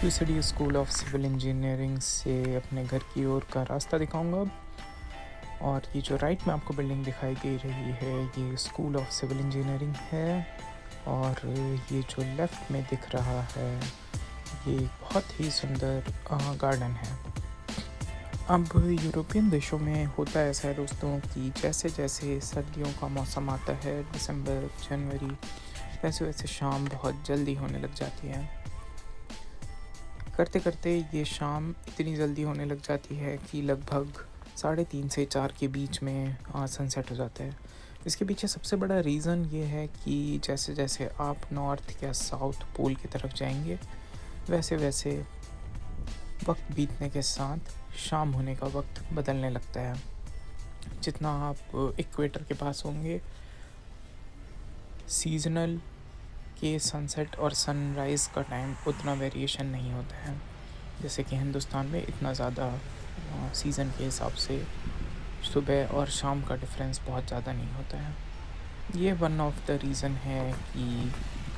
UCD school of civil engineering से अपने घर की ओर का रास्ता दिखाऊंगा अब। और ये जो राइट में आपको बिल्डिंग दिखाई दे रही है ये स्कूल ऑफ सिविल इंजीनियरिंग है। और ये जो लेफ़्ट में दिख रहा है ये बहुत ही सुंदर गार्डन है। अब यूरोपियन देशों में होता ऐसा है दोस्तों कि जैसे जैसे सर्दियों का मौसम आता है दिसंबर जनवरी, वैसे वैसे शाम बहुत जल्दी होने लग जाती है। करते करते ये शाम इतनी जल्दी होने लग जाती है कि लगभग 3:30 से 4 के बीच में सनसेट हो जाता है। इसके पीछे सबसे बड़ा रीज़न ये है कि जैसे जैसे आप नॉर्थ या साउथ पोल की तरफ जाएंगे वैसे वैसे वक्त बीतने के साथ शाम होने का वक्त बदलने लगता है। जितना आप इक्वेटर के पास होंगे सीजनल के सनसेट और सनराइज़ का टाइम उतना वेरिएशन नहीं होता है। जैसे कि हिंदुस्तान में इतना ज़्यादा सीज़न के हिसाब से सुबह और शाम का डिफरेंस बहुत ज़्यादा नहीं होता है। ये वन ऑफ द रीज़न है कि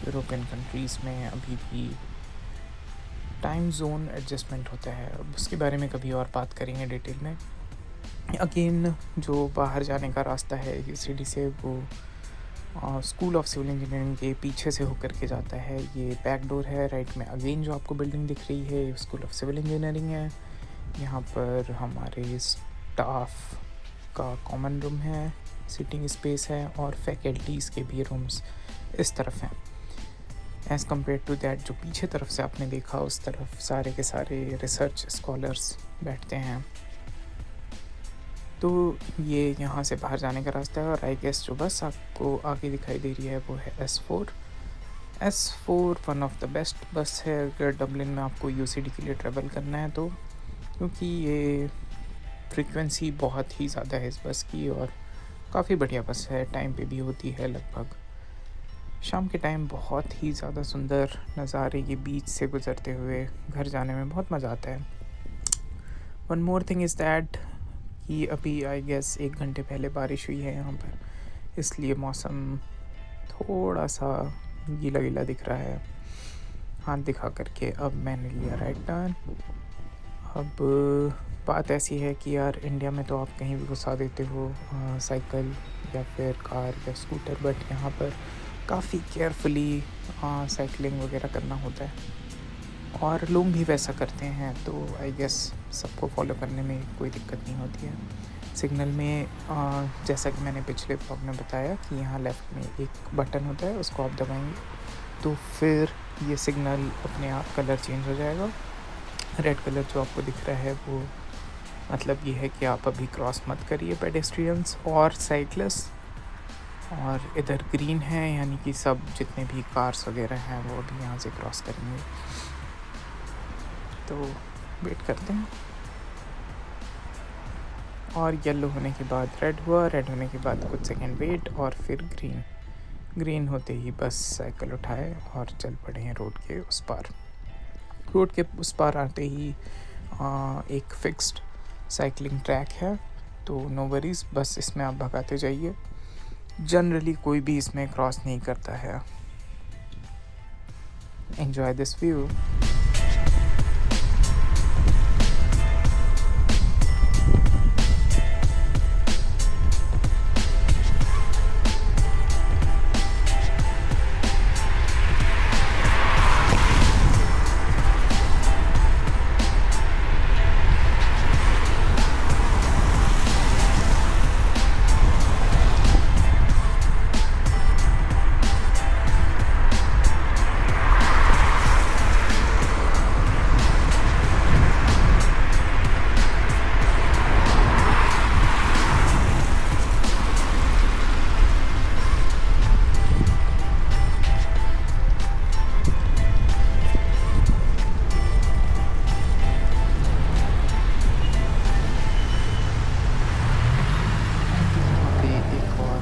यूरोपियन कंट्रीज़ में अभी भी टाइम जोन एडजस्टमेंट होता है। अब उसके बारे में कभी और बात करेंगे डिटेल में। अगेन जो बाहर जाने का रास्ता है यूसीडी से वो स्कूल ऑफ सिविल इंजीनियरिंग के पीछे से होकर के जाता है। ये बैक डोर है राइट में। अगेन जो आपको बिल्डिंग दिख रही है स्कूल ऑफ सिविल इंजीनियरिंग है। यहाँ पर हमारे स्टाफ का कॉमन रूम है, सिटिंग स्पेस है और फैकल्टीज़ के भी रूम्स इस तरफ हैं। एज़ कम्पेयर टू दैट जो पीछे तरफ से आपने देखा उस तरफ सारे के सारे रिसर्च स्कॉलर्स बैठते हैं। तो ये यहाँ से बाहर जाने का रास्ता है। और आई गेस जो बस आपको आगे दिखाई दे रही है वो है S4 one of the best बस है अगर डबलिन में आपको यूसीडी के लिए ट्रैवल करना है तो, क्योंकि ये फ्रीक्वेंसी बहुत ही ज़्यादा है इस बस की और काफ़ी बढ़िया बस है। टाइम पे भी होती है लगभग। शाम के टाइम बहुत ही ज़्यादा सुंदर नज़ारे के बीच से गुज़रते हुए घर जाने में बहुत मज़ा आता है। One more thing is that कि अभी आई गेस 1 घंटे पहले बारिश हुई है यहाँ पर, इसलिए मौसम थोड़ा सा गीला गीला दिख रहा है। हाथ दिखा करके अब मैंने लिया राइट टर्न। अब बात ऐसी है कि यार इंडिया में तो आप कहीं भी घुसा देते हो साइकिल या फिर कार या स्कूटर, बट यहाँ पर काफ़ी केयरफुली साइकिलिंग वगैरह करना होता है और लोग भी वैसा करते हैं। तो आई गेस सबको फॉलो करने में कोई दिक्कत नहीं होती है। सिग्नल में जैसा कि मैंने पिछले ब्लॉग में बताया कि यहाँ लेफ़्ट में एक बटन होता है, उसको आप दबाएंगे तो फिर ये सिग्नल अपने आप कलर चेंज हो जाएगा। रेड कलर जो आपको दिख रहा है वो मतलब ये है कि आप अभी क्रॉस मत करिए पेडेस्ट्रियंस और साइक्लिस्ट। और इधर ग्रीन है यानी कि सब जितने भी कार्स वगैरह हैं वो अभी यहाँ से क्रॉस करेंगे। तो वेट करते हैं। और येलो होने के बाद रेड हुआ, रेड होने के बाद कुछ सेकंड वेट और फिर ग्रीन होते ही बस साइकिल उठाए और चल पड़े हैं रोड के उस पार। रोड के उस पार आते ही एक फिक्स्ड साइकिलिंग ट्रैक है, तो नो वरीज, बस इसमें आप भगाते जाइए। जनरली कोई भी इसमें क्रॉस नहीं करता है। Enjoy this view.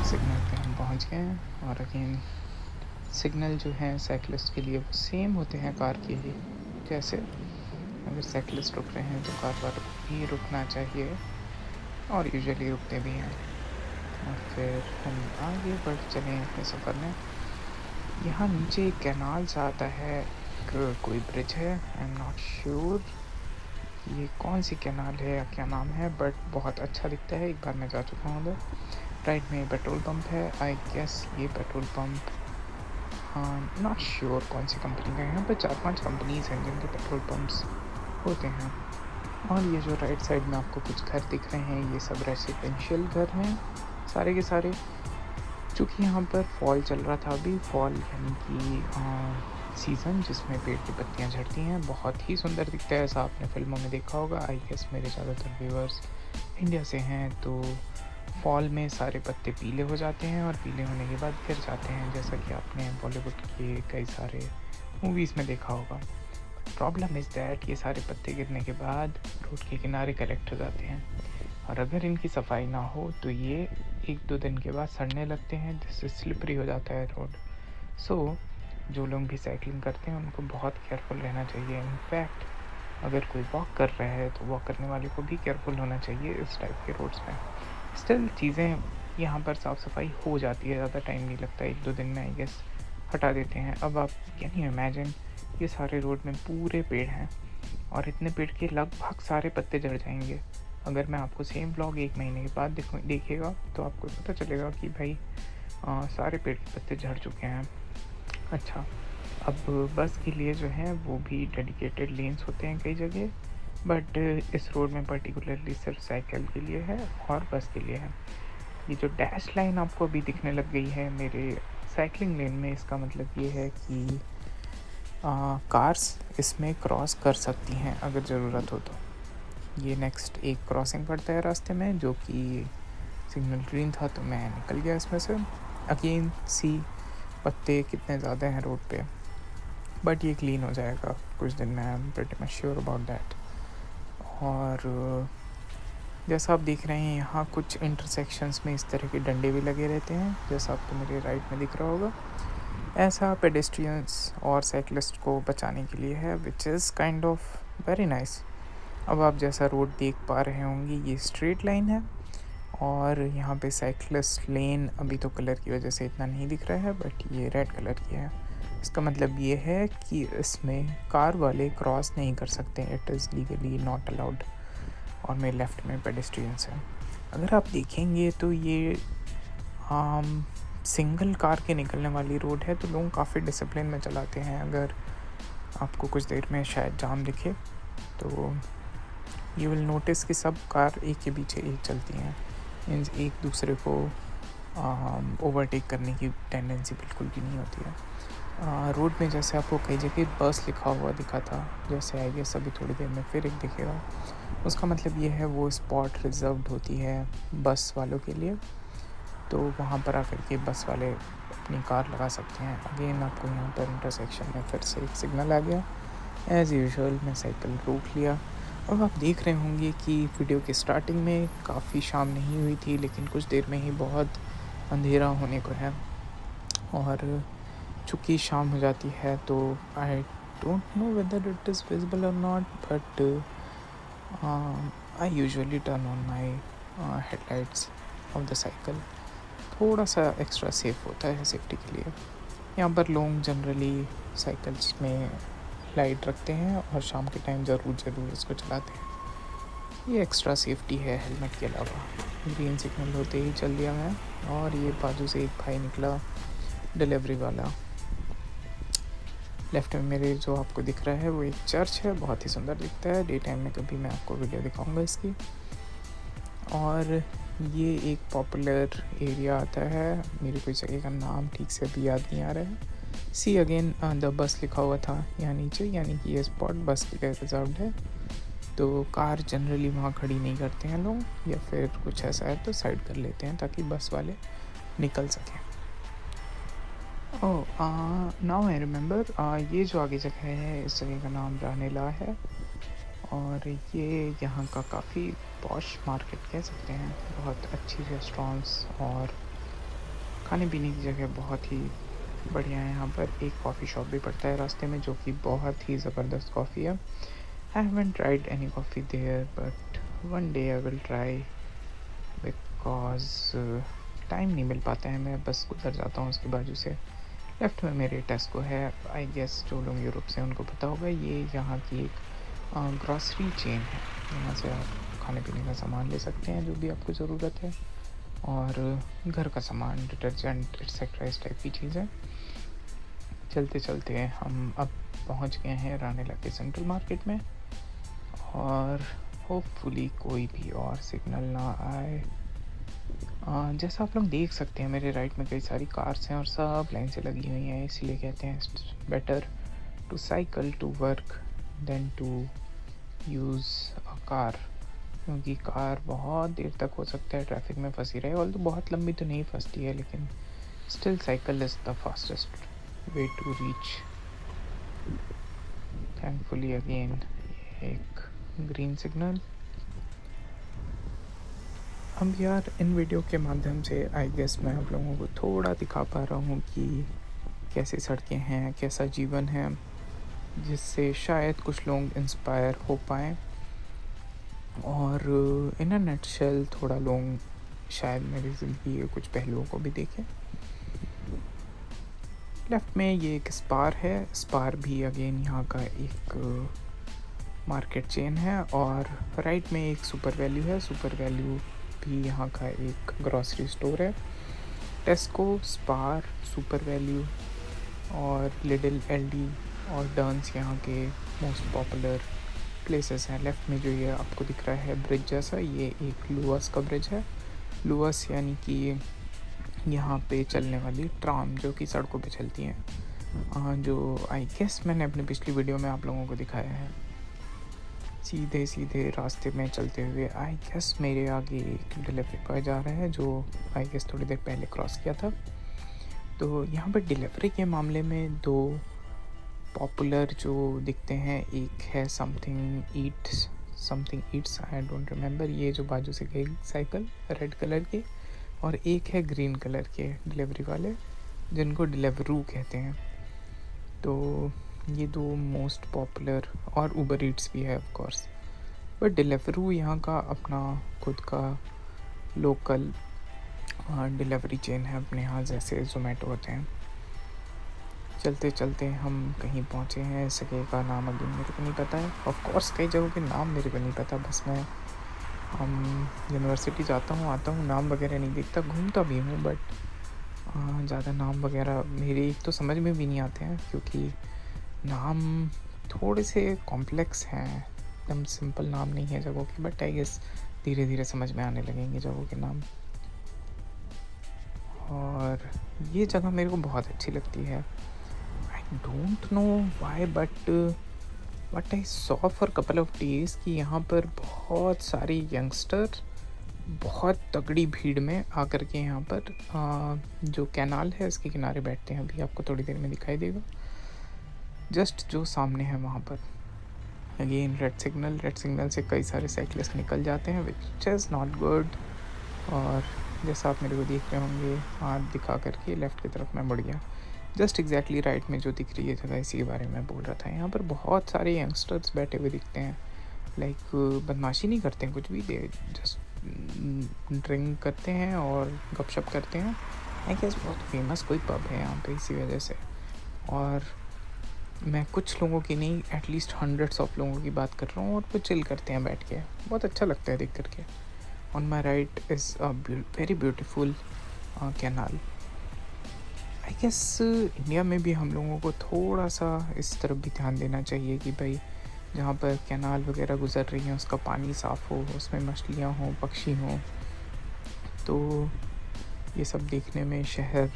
सिग्नल पे हम पहुंच गए हैं। और अगेन सिग्नल जो हैं साइकिलिस्ट के लिए वो सेम होते हैं कार के ही जैसे। अगर साइकिलिस्ट रुक रहे हैं तो कार वालों को भी रुकना चाहिए और यूजुअली रुकते भी हैं। और फिर हम आगे बढ़ चले अपने सफ़र में। यहाँ नीचे एक कैनाल सा आता है कोई ब्रिज है, आई एम नॉट श्योर ये कौन सी कैनाल है या क्या नाम है, बट बहुत अच्छा दिखता है। एक बार मैं जा चुका हूँ उधर। राइट में पेट्रोल पंप है, आई गेस ये पेट्रोल पंप, हाँ नॉट श्योर कौन सी कंपनी का है। यहाँ पर 4-5 कंपनीज हैं जिनके पेट्रोल पंप्स होते हैं। और ये जो राइट साइड में आपको कुछ घर दिख रहे हैं, ये सब रेसिडेंशियल घर हैं सारे के सारे। चूँकि यहाँ पर फॉल चल रहा था अभी, फॉल यानी कि सीज़न जिसमें पेड़ की पत्तियाँ झड़ती हैं, बहुत ही सुंदर दिखता है। ऐसा आपने फिल्मों में देखा होगा। आई गेस मेरे ज़्यादातर व्यूअर्स इंडिया से हैं, तो फॉल में सारे पत्ते पीले हो जाते हैं और पीले होने के बाद गिर जाते हैं, जैसा कि आपने बॉलीवुड के कई सारे मूवीज़ में देखा होगा। प्रॉब्लम इज़ दैट ये सारे पत्ते गिरने के बाद रोड के किनारे कलेक्ट हो जाते हैं, और अगर इनकी सफाई ना हो तो ये 1-2 दिन के बाद सड़ने लगते हैं, जिससे स्लिपरी हो जाता है रोड। सो जो लोग भी साइकिलिंग करते हैं उनको बहुत केयरफुल रहना चाहिए। इनफैक्ट अगर कोई वॉक कर रहा है तो वॉक करने वाले को भी केयरफुल होना चाहिए इस टाइप के रोड्स में। स्टिल चीज़ें यहाँ पर साफ़ सफाई हो जाती है, ज़्यादा टाइम नहीं लगता, 1-2 दिन में आई गेस हटा देते हैं। अब आप कैन यू इमेजिन, ये सारे रोड में पूरे पेड़ हैं और इतने पेड़ के लगभग सारे पत्ते झड़ जाएंगे। अगर मैं आपको सेम व्लॉग 1 महीने के बाद देखिएगा तो आपको पता चलेगा कि भाई सारे पेड़ के पत्ते झड़ चुके हैं। अच्छा, अब बस के लिए जो है वो भी डेडिकेटेड लेन्स होते हैं कई जगह, बट इस रोड में पर्टिकुलरली सिर्फ साइकिल के लिए है और बस के लिए है। ये जो डैश लाइन आपको अभी दिखने लग गई है मेरे साइकिलिंग लेन में, इसका मतलब ये है कि कार्स इसमें क्रॉस कर सकती हैं अगर ज़रूरत हो तो। ये नेक्स्ट एक क्रॉसिंग पड़ता है रास्ते में, जो कि सिग्नल ग्रीन था तो मैं निकल गया इसमें से। अगेन सी पत्ते कितने ज़्यादा हैं रोड पे, बट ये क्लीन हो जाएगा कुछ दिन में, I am pretty much sure about that. और जैसा आप देख रहे हैं यहाँ कुछ इंटरसेक्शंस में इस तरह के डंडे भी लगे रहते हैं, जैसा आपको मेरे राइट में दिख रहा होगा। ऐसा पेडेस्ट्रियंस और साइकिलिस्ट को बचाने के लिए है, which is kind of very nice. अब आप जैसा रोड देख पा रहे होंगे ये स्ट्रेट लाइन है, और यहाँ पे साइकिलिस्ट लेन अभी तो कलर की वजह से इतना नहीं दिख रहा है, बट ये रेड कलर की है। इसका मतलब ये है कि इसमें कार वाले क्रॉस नहीं कर सकते, it is legally not allowed. और मेरे लेफ़्ट में पेडेस्ट्रियंस है। अगर आप देखेंगे तो ये सिंगल कार के निकलने वाली रोड है, तो लोग काफ़ी डिसिप्लिन में चलाते हैं। अगर आपको कुछ देर में शायद जाम दिखे तो यू विल नोटिस कि सब कार एक के पीछे एक चलती हैं, मीन्स एक दूसरे को ओवरटेक करने की टेंडेंसी बिल्कुल भी नहीं होती है। रोड में जैसे आपको कई जगह बस लिखा हुआ दिखा था, जैसे आई गेस अभी थोड़ी देर में फिर एक दिखेगा, उसका मतलब ये है वो स्पॉट रिजर्व्ड होती है बस वालों के लिए, तो वहाँ पर आकर के बस वाले अपनी कार लगा सकते हैं। अगेन आपको यहाँ पर इंटरसेक्शन में फिर से एक सिग्नल आ गया, एज़ यूजुअल मैं साइकिल रोक लिया। अब आप देख रहे होंगे कि वीडियो के स्टार्टिंग में काफ़ी शाम नहीं हुई थी, लेकिन कुछ देर में ही बहुत अंधेरा होने को है, और चूँकि शाम हो जाती है तो I don't know whether it is visible और not, but I usually turn on my headlights of the cycle. थोड़ा सा एक्स्ट्रा सेफ होता है सेफ्टी के लिए। यहाँ पर लोग जनरली साइकिल्स में लाइट रखते हैं और शाम के टाइम ज़रूर इसको चलाते हैं। ये एक्स्ट्रा सेफ्टी है हेलमेट के अलावा। ग्रीन सिग्नल होते ही चल दिया मैं, और ये बाजू से एक भाई निकला डिलीवरी वाला। लेफ्ट में मेरे जो आपको दिख रहा है वो एक चर्च है, बहुत ही सुंदर दिखता है। डे टाइम में कभी मैं आपको वीडियो दिखाऊंगा इसकी। और ये एक पॉपुलर एरिया आता है, मेरी कोई जगह का नाम ठीक से भी याद नहीं आ रहा है। सी अगेन द बस लिखा हुआ था यहाँ नीचे, यानी कि ये स्पॉट बस के लिए रिजर्व्ड है, तो कार जनरली वहाँ खड़ी नहीं करते हैं लोग, या फिर कुछ ऐसा है तो साइड कर लेते हैं ताकि बस वाले निकल सकें। ओह नाउ आई रिमेंबर, ये जो आगे जगह है इस जगह का नाम रानीला है, और ये यहाँ का काफ़ी पॉश मार्केट कह सकते हैं। बहुत अच्छी रेस्टोरेंट्स और खाने पीने की जगह बहुत ही बढ़िया है। यहाँ पर एक कॉफ़ी शॉप भी पड़ता है रास्ते में, जो कि बहुत ही ज़बरदस्त कॉफ़ी है। I haven't tried any coffee there, but one day I will try, because time नहीं मिल पाता है, मैं बस गुजर जाता हूँ उसके बाजू से। लेफ्ट में मेरे टेस्को है। आई गेस जो लोग यूरोप से उनको पता होगा, ये यहाँ की एक ग्रॉसरी चेन है। यहाँ से आप खाने पीने का सामान ले सकते हैं जो भी आपको ज़रूरत है, और घर का सामान, डिटर्जेंट एक्सेट्रा इस टाइप की चीज़ें। चलते चलते हम अब पहुँच गए हैं रानीला के सेंट्रल मार्केट में, और होपफुली कोई भी और सिग्नल ना आए। जैसा आप लोग देख सकते हैं मेरे राइट में कई सारी कार्स हैं और सब लाइन से लगी हुई हैं, इसीलिए कहते हैं better to cycle to work than to use a car, क्योंकि कार बहुत देर तक हो सकता है ट्रैफिक में फंसी रहे। ऑल तो बहुत लंबी तो नहीं फंसती है, लेकिन still cycle is the fastest way to reach. Thankfully again एक ग्रीन सिग्नल। अब यार इन वीडियो के माध्यम से आई गेस मैं आप लोगों को थोड़ा दिखा पा रहा हूँ कि कैसी सड़कें हैं, कैसा जीवन है, जिससे शायद कुछ लोग इंस्पायर हो पाएँ, और इन अ नटशेल थोड़ा लोग शायद मेरी ज़िंदगी के कुछ पहलुओं को भी देखें। लेफ़्ट में ये एक स्पार है। स्पार भी अगेन यहाँ का एक मार्केट चेन है, और राइट में एक सुपर वैल्यू है। सुपर वैल्यू भी यहाँ का एक ग्रॉसरी स्टोर है। टेस्को, स्पार, सुपर वैल्यू और लिडल, एलडी और डर्न्स यहाँ के मोस्ट पॉपुलर प्लेसेस हैं। लेफ़्ट में जो ये आपको दिख रहा है ब्रिज जैसा, ये एक लुअस का ब्रिज है। लुअस यानी कि यहाँ पे चलने वाली ट्राम जो कि सड़कों पे चलती हैं, जो आई गेस मैंने अपनी पिछली वीडियो में आप लोगों को दिखाया है। सीधे सीधे रास्ते में चलते हुए आई गेस मेरे आगे एक डिलीवरी बॉय जा रहा है, जो आई गेस थोड़ी देर पहले क्रॉस किया था। तो यहाँ पर डिलीवरी के मामले में दो पॉपुलर जो दिखते हैं, एक है something Yeats, I don't remember, ये जो बाजू से गई साइकिल रेड कलर की, और एक है ग्रीन कलर के डिलीवरी वाले जिनको डिलीवरू कहते हैं। तो ये दो मोस्ट पॉपुलर, और उबर ईट्स भी है ऑफ कोर्स, बट डिलीवरू यहाँ का अपना खुद का लोकल डिलीवरी चेन है, अपने यहाँ जैसे जोमेटो होते हैं। चलते चलते हम कहीं पहुँचे हैं, इस जगह का नाम अभी मेरे को नहीं पता है। ऑफ कोर्स कई जगहों के नाम मेरे को नहीं पता, बस मैं यूनिवर्सिटी जाता हूँ, आता हूँ, नाम वगैरह नहीं देखता, घूमता भी हूँ, बट ज़्यादा नाम वगैरह मेरे एक तो समझ में भी नहीं आते हैं, क्योंकि नाम थोड़े से कॉम्प्लेक्स हैं, एकदम सिंपल नाम नहीं है जगहों के। बट आई गेस धीरे धीरे समझ में आने लगेंगे जगहों के नाम। और ये जगह मेरे को बहुत अच्छी लगती है। आई don't know why, but I saw for couple of days कि यहाँ पर बहुत सारे यंगस्टर बहुत तगड़ी भीड़ में आकर के यहाँ पर जो कैनाल है इसके किनारे बैठते हैं। अभी आपको थोड़ी देर में दिखाई देगा, जस्ट जो सामने है वहाँ पर। अगेन रेड सिग्नल से कई सारे साइकिलिस्ट निकल जाते हैं, विच इज़ नॉट गुड। और जैसा आप मेरे को देख रहे होंगे, हाथ दिखा करके लेफ़्ट की तरफ मैं बढ़ गया। जस्ट एग्जैक्टली राइट में जो दिख रही है जगह, इसी के बारे में बोल रहा था। यहाँ पर बहुत सारे यंगस्टर्स बैठे हुए दिखते हैं, लाइक बदमाशी नहीं करते हैं कुछ भी, दे जस्ट ड्रिंक करते हैं और गपशप करते हैं। आई गेस बहुत फेमस कोई पब है यहाँ पे इसी वजह से। और मैं कुछ लोगों की नहीं, एटलीस्ट हंड्रेड्स ऑफ लोगों की बात कर रहा हूँ, और वो चिल करते हैं बैठ के, बहुत अच्छा लगता है देख करके। On my right is a very beautiful canal. I guess India में भी हम लोगों को थोड़ा सा इस तरफ भी ध्यान देना चाहिए कि भाई जहाँ पर कैनाल वगैरह गुजर रही हैं उसका पानी साफ़ हो, उसमें मछलियाँ हों, पक्षी हों। तो ये सब देखने में शहर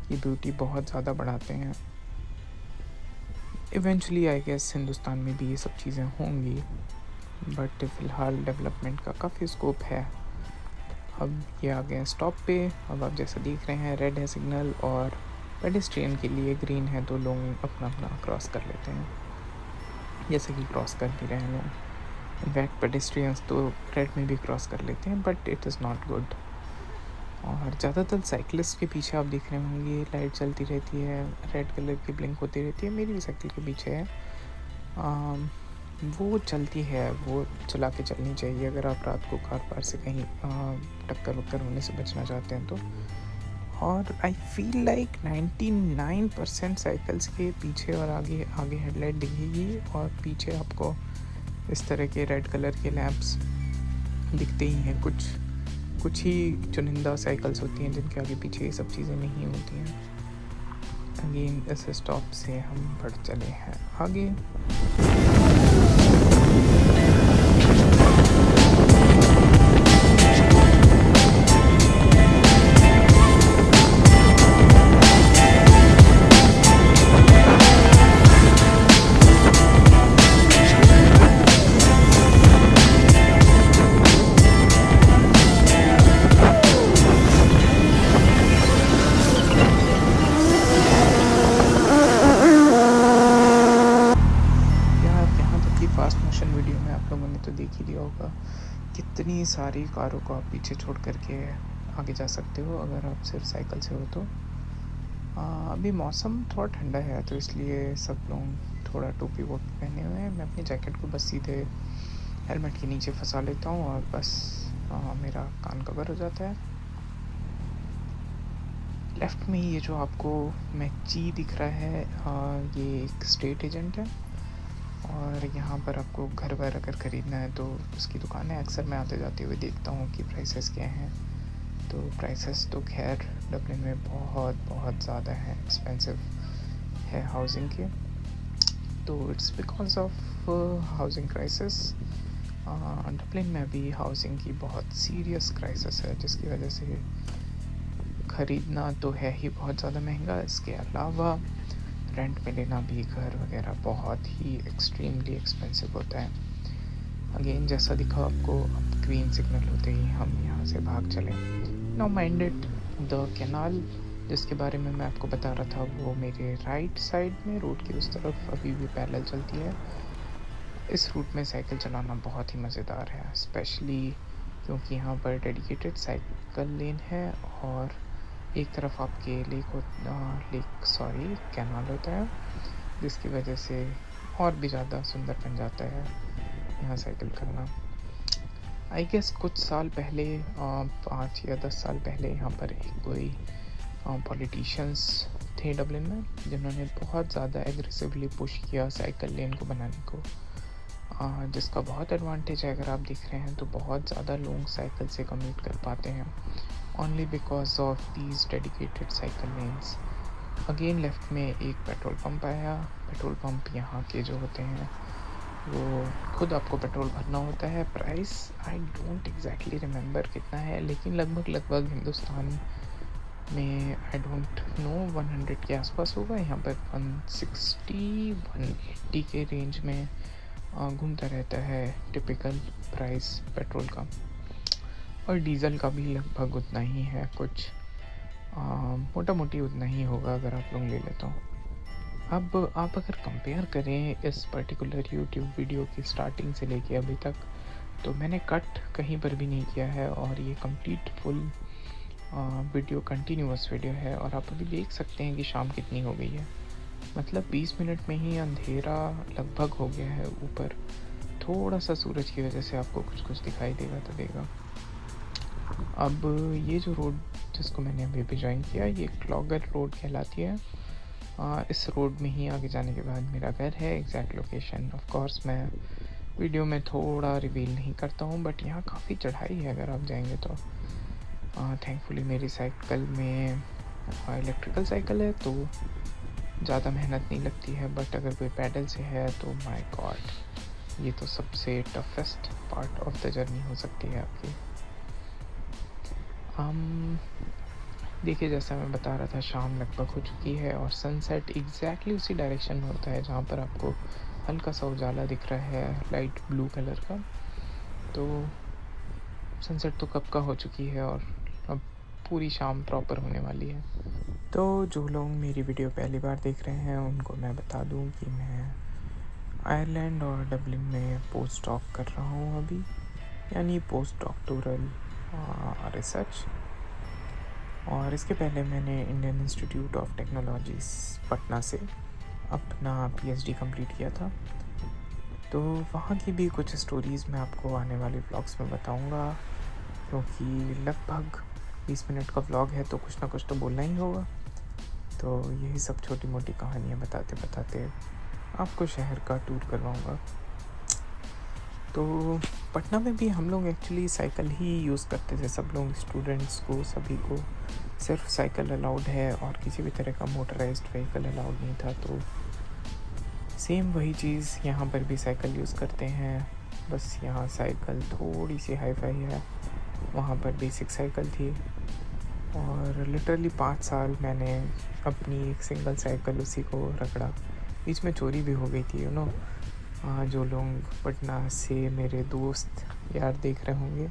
की ब्यूटी बहुत ज़्यादा बढ़ाते हैं। इवेंचुअली आई गेस हिंदुस्तान में भी ये सब चीज़ें होंगी, बट फ़िलहाल डेवलपमेंट का काफ़ी स्कोप है। अब ये आ गए स्टॉप पे। अब आप जैसा देख रहे हैं रेड है सिग्नल, और पेडेस्ट्रियन के लिए ग्रीन है, तो लोग अपना अपना क्रॉस कर लेते हैं, जैसे कि क्रॉस कर भी रहे हैं लोग। इनफैक्ट पेडेस्ट्रियंस तो रेड में भी क्रॉस कर लेते हैं, but it is not good. और ज़्यादातर साइकिलिस्ट के पीछे आप देख रहे होंगे लाइट चलती रहती है, रेड कलर की ब्लिंक होती रहती है। मेरी भी साइकिल के पीछे है, वो चलती है, वो चला के चलनी चाहिए अगर आप रात को कार पार से कहीं टक्कर वक्कर होने से बचना चाहते हैं तो। और आई फील लाइक 99% साइकिल्स के पीछे और आगे आगे हेडलाइट दिखेगी और पीछे आपको इस तरह के रेड कलर के लैंप्स दिखते ही हैं। कुछ ही चुनिंदा साइकिल्स होती हैं जिनके आगे पीछे ये सब चीज़ें नहीं होती हैं। अगेन इस स्टॉप से हम बढ़ चले हैं आगे। फास्ट मोशन वीडियो में आप लोगों ने तो देख ही लिया होगा कितनी सारी कारों को आप पीछे छोड़ करके आगे जा सकते हो अगर आप सिर्फ साइकिल से हो तो। अभी मौसम थोड़ा ठंडा है तो इसलिए सब लोग थोड़ा टोपी वोपी पहने हुए हैं। मैं अपनी जैकेट को बस सीधे हेलमेट के नीचे फंसा लेता हूँ और बस मेरा कान कवर हो जाता है। लेफ़्ट में ये जो आपको मैची दिख रहा है ये एक स्टेट एजेंट है और यहाँ पर आपको घर वर अगर ख़रीदना है तो उसकी दुकान है। अक्सर मैं आते जाते हुए देखता हूँ कि प्राइसेस क्या हैं। तो प्राइसेस तो खैर डब्लिन में बहुत ज़्यादा है, एक्सपेंसिव है हाउसिंग के। तो it's because of housing crisis. Dublin में भी हाउसिंग की बहुत सीरियस क्राइसिस है जिसकी वजह से ख़रीदना तो है ही बहुत ज़्यादा महंगा। इसके अलावा रेंट में लेना भी घर वगैरह बहुत ही एक्सट्रीमली एक्सपेंसिव होता है। अगेन जैसा दिखा आपको, अब ग्रीन सिग्नल होते ही हम यहाँ से भाग चले। नाउ माइंडेड द कैनाल जिसके बारे में मैं आपको बता रहा था वो मेरे राइट साइड में रोड की उस तरफ अभी भी पैरेलल चलती है। इस रूट में साइकिल चलाना बहुत ही मज़ेदार है, स्पेशली क्योंकि यहाँ पर डेडिकेटेड साइकिल लेन है और एक तरफ आपके कैनाल होता है जिसकी वजह से और भी ज़्यादा सुंदर बन जाता है यहाँ साइकिल करना। आई गेस कुछ साल पहले 5 या 10 साल पहले यहाँ पर एक कोई पॉलिटिशियंस थे डब्लिन में जिन्होंने बहुत ज़्यादा एग्रेसिवली पुश किया साइकिल लेन को बनाने को, जिसका बहुत एडवांटेज है। अगर आप देख रहे हैं तो बहुत ज़्यादा लोग साइकिल से कम्यूट कर पाते हैं only because of these dedicated cycle lanes. Again left में एक पेट्रोल पंप आया। पेट्रोल पंप यहाँ के जो होते हैं वो खुद आपको पेट्रोल भरना होता है। Price I don't exactly remember कितना है, लेकिन लगभग हिंदुस्तान में आई डोंट नो 100 के आसपास होगा। यहाँ पर 160-180 के रेंज में घूमता रहता है टिपिकल प्राइस पेट्रोल का, और डीज़ल का भी लगभग उतना ही है, कुछ मोटा मोटी उतना ही होगा अगर आप लोग ले लेते हो। अब आप अगर कंपेयर करें इस पर्टिकुलर यूट्यूब वीडियो की स्टार्टिंग से लेके अभी तक, तो मैंने कट कहीं पर भी नहीं किया है और ये complete full video continuous video है। और आप अभी देख सकते हैं कि शाम कितनी हो गई है, मतलब 20 मिनट में ही अंधेरा लगभग हो गया है। ऊपर थोड़ा सा सूरज की वजह से आपको कुछ दिखाई देगा तो देगा। अब ये जो रोड जिसको मैंने अभी भी ज्वाइन किया ये क्लॉगर रोड कहलाती है। इस रोड में ही आगे जाने के बाद मेरा घर है। एग्जैक्ट लोकेशन ऑफ कोर्स मैं वीडियो में थोड़ा रिवील नहीं करता हूँ, बट यहाँ काफ़ी चढ़ाई है अगर आप जाएंगे तो। थैंकफुली मेरी साइकिल में इलेक्ट्रिकल साइकिल है तो ज़्यादा मेहनत नहीं लगती है, बट अगर कोई पैडल से है तो माय गॉड ये तो सबसे toughest part of the journey हो सकती है आपकी। देखिए जैसा मैं बता रहा था, शाम लगभग हो चुकी है और सनसेट एग्जैक्टली उसी डायरेक्शन में होता है जहाँ पर आपको हल्का सा उजाला दिख रहा है लाइट ब्लू कलर का। तो सनसेट तो कब का हो चुकी है और अब पूरी शाम प्रॉपर होने वाली है। तो जो लोग मेरी वीडियो पहली बार देख रहे हैं उनको मैं बता दूं कि मैं आयरलैंड और डब्लिन में पोस्ट डॉक कर रहा हूँ अभी, यानी पोस्ट डॉक्टोरल रिसर्च। और इसके पहले मैंने Indian institute of technology Patna से अपना पीएचडी कंप्लीट किया था। तो वहाँ की भी कुछ स्टोरीज़ मैं आपको आने वाले व्लॉग्स में बताऊँगा, क्योंकि लगभग 20 मिनट का व्लॉग है तो कुछ ना कुछ तो बोलना ही होगा। तो यही सब छोटी मोटी कहानियाँ बताते बताते आपको शहर का टूर करवाऊँगा। तो पटना में भी हम लोग एक्चुअली साइकिल ही यूज़ करते थे, सब लोग, स्टूडेंट्स को, सभी को सिर्फ साइकिल अलाउड है और किसी भी तरह का मोटराइज्ड व्हीकल अलाउड नहीं था। तो सेम वही चीज़ यहाँ पर भी साइकिल यूज़ करते हैं, बस यहाँ साइकिल थोड़ी सी हाई फाई है, वहाँ पर बेसिक साइकिल थी। और लिटरली 5 साल मैंने अपनी एक सिंगल साइकिल उसी को रगड़ा। बीच में चोरी भी हो गई थी, जो लोग पटना से मेरे दोस्त यार देख रहे होंगे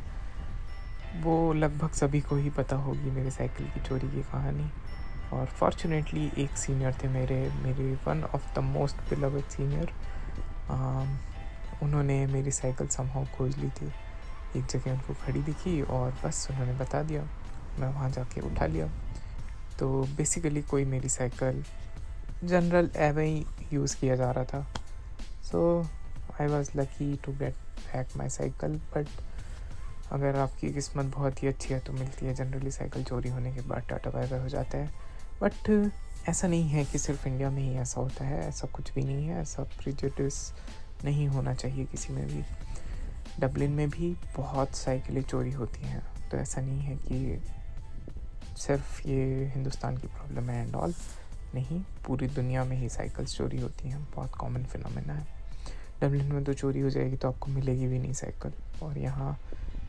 वो लगभग सभी को ही पता होगी मेरे साइकिल की चोरी की कहानी। और फॉर्चुनेटली एक सीनियर थे मेरे one of the most beloved senior, उन्होंने मेरी साइकिल समहाउ खोज ली थी। एक जगह उनको खड़ी दिखी और बस उन्होंने बता दिया, मैं वहाँ जाके उठा लिया। तो बेसिकली कोई मेरी साइकिल जनरल एवे ही यूज़ किया जा रहा था। So I was lucky to get back my cycle. But अगर आपकी किस्मत बहुत ही अच्छी है तो मिलती है, जनरली साइकिल चोरी होने के बाद टाटा बाय बाय हो जाता है। बट ऐसा नहीं है कि सिर्फ इंडिया में ही ऐसा होता है, ऐसा कुछ भी नहीं है, ऐसा प्रेजुडिस नहीं होना चाहिए किसी में भी। डबलिन में भी बहुत साइकिलें चोरी होती हैं, तो ऐसा नहीं है कि सिर्फ ये हिंदुस्तान की प्रॉब्लम है एंड ऑल, नहीं, पूरी दुनिया में ही साइकिल्स चोरी होती हैं, बहुत कॉमन फिनोमेना है। डबलिन में तो चोरी हो जाएगी तो आपको मिलेगी भी नहीं साइकिल, और यहाँ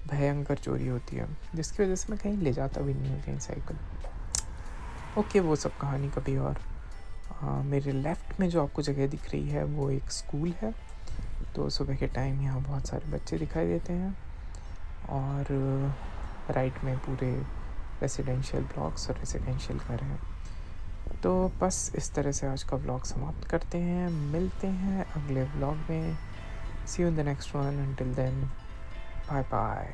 भयंकर चोरी होती है जिसकी वजह से मैं कहीं ले जाता भी नहीं हूँ कहीं साइकिल। ओके, वो सब कहानी कभी और। मेरे लेफ़्ट में जो आपको जगह दिख रही है वो एक स्कूल है। तो सुबह के टाइम यहाँ बहुत सारे बच्चे दिखाई देते हैं, और राइट में पूरे रेसिडेंशियल ब्लॉक्स और रेसिडेंशियल घर हैं। तो बस इस तरह से आज का व्लॉग समाप्त करते हैं, मिलते हैं अगले व्लॉग में। See you in the next one, until then, bye bye.